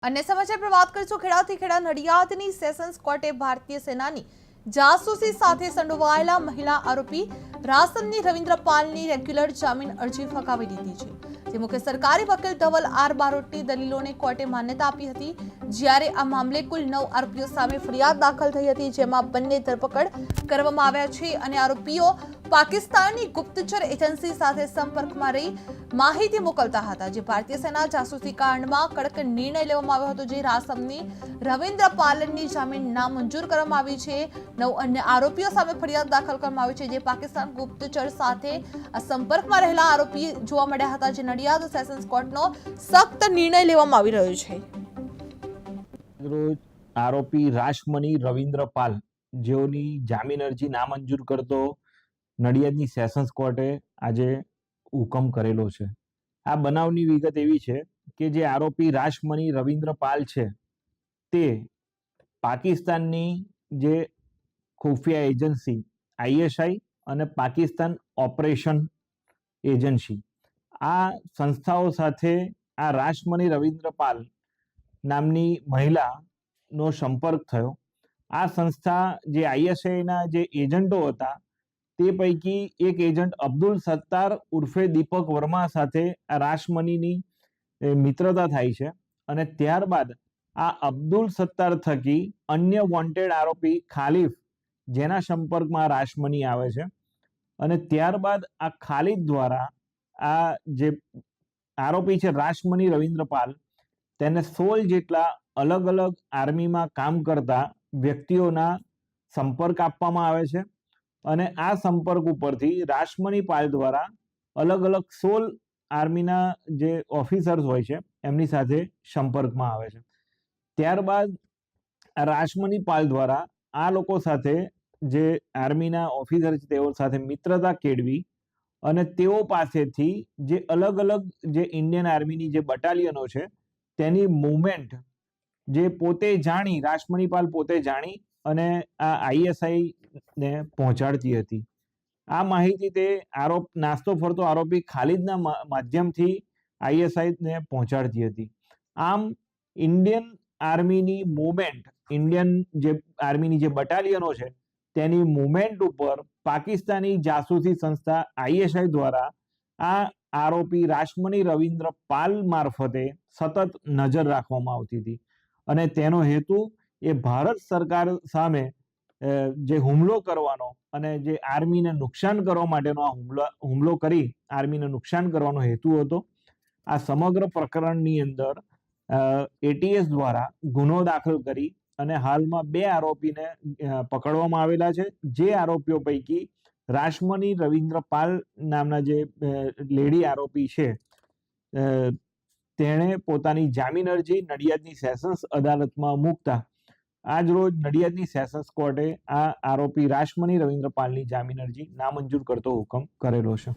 अन्य समाचार पर बात કરીશું ખેડાથી ખેડા નડિયાદની સેશન્સ કોર્ટે ભારતીય સેનાની જાસૂસી સાથે સંડોવાયેલા મહિલા આરોપી રાસમની રવિન્દ્ર પાલની રેગ્યુલર જામીન અરજી ફગાવી દીધી છે। જે મુખ્ય સરકારી વકીલ ધવલ આર બારોટની દલીલોને કોર્ટે માન્યતા આપી હતી। જ્યારે આ મામલે કુલ 9 આરોપીઓ સામે ફરિયાદ દાખલ થઈ હતી, જેમાં બંને ધરપકડ કરવામાં આવ્યા છે અને આરોપીઓ પાકિસ્તાની ગુપ્તચર એજન્સી સાથે સંપર્કમાં રહી માહિતી મોકલતા હતા। જે ભારતીય સેના જાસૂસી કાંડમાં કડક નિર્ણય લેવામાં આવ્યો હતો, જે રાસમની રવિન્દ્ર પાલની જામીન નામંજૂર કરવામાં આવી છે। 9 અન્ય આરોપીઓ સામે ફરિયાદ દાખલ કરવામાં આવી છે, જે પાકિસ્તાન ગુપ્તચર સાથે સંપર્કમાં રહેલા આરોપી જોવા મળ્યા હતા। જે નડિયાદ સેશન્સ કોર્ટનો સખ્ત નિર્ણય લેવામાં આવી રહ્યો છે। રોજ આરોપી રાસમની રવિન્દ્ર પાલ જેઓની જામીન અરજી નામંજૂર કરતો નડિયાદની સેશન્સ કોર્ટે આજે હુકમ કરેલો છે। આ બનાવની વિગત એવી છે કે જે આરોપી રાસમની રવિન્દ્ર પાલ છે તે પાકિસ્તાનની જે ખુફિયા એજન્સી ISI અને પાકિસ્તાન ઓપરેશન એજન્સી આ સંસ્થાઓ સાથે આ રાસમની રવિન્દ્ર પાલ નામની મહિલાનો સંપર્ક થયો। આ સંસ્થા જે ISIના જે એજન્ટો હતા તે પૈકી એક એજન્ટ અબ્દુલ સત્તાર ઉર્ફે દીપક વર્મા સાથે આ રાસમનીની મિત્રતા થાય છે અને ત્યારબાદ આ અબ્દુલ સત્તાર થકી અન્ય વોન્ટેડ આરોપી ખાલિફ જેના સંપર્કમાં રાસમની આવે છે અને ત્યારબાદ આ ખાલિદ દ્વારા આ જે આરોપી છે રાસમની રવિન્દ્ર પાલ તેને 16 જેટલા અલગ અલગ આર્મીમાં કામ કરતા વ્યક્તિઓના સંપર્ક આપવામાં આવે છે અને આ સંપર્ક ઉપરથી રાસમની પાલ દ્વારા અલગ અલગ 16 આર્મીના જે ઓફિસર્સ હોય છે એમની સાથે સંપર્કમાં આવે છે। ત્યારબાદ રાસમની પાલ દ્વારા આ લોકો સાથે જે આર્મીના ઓફિસર છે તેઓ સાથે મિત્રતા કેળવી અને તેઓ પાસેથી જે અલગ અલગ જે ઇન્ડિયન આર્મીની જે બટાલિયનો છે તેની મૂવમેન્ટ જે પોતે જાણી રાસમની પાલ પોતે જાણી અને આ ISI ને પહોંચાડતી હતી। આ માહિતી તે નાસ્તો ફરતો આરોપી ખાલિદના માધ્યમથી ISI ને પહોંચાડતી હતી। આમ ઇન્ડિયન આર્મીની મૂવમેન્ટ ઇન્ડિયન જે આર્મીની જે બટાલિયનો છે તેની મૂવમેન્ટ ઉપર પાકિસ્તાની જાસૂસી સંસ્થા ISI દ્વારા આ આરોપી રાસમની રવિન્દ્ર પાલ મારફતે સતત નજર રાખવામાં આવતી હતી અને તેનો હેતુ એ ભારત સરકાર સામે જે હુમલો કરવાનો અને જે આર્મીને નુકસાન કરવા માટેનો આ હુમલો કરી આર્મીને નુકસાન કરવાનો હેતુ હતો। આ સમગ્ર પ્રકરણની અંદર ATS દ્વારા ગુનો દાખલ કરી અને હાલમાં 2 આરોપીને પકડવામાં આવેલા છે। જે આરોપીઓ પૈકી રાસમની રવિન્દ્ર પાલ નામના જે લેડી આરોપી છે તેણે પોતાની જામીન અરજી નડિયાદની સેશન્સ અદાલતમાં મૂકતા આજ રોજ નડિયાદની સેશન્સ કોર્ટે આ આરોપી રાસમની રવિન્દ્ર પાલની જામીન અરજી નામંજૂર કરતો હુકમ કરેલો છે।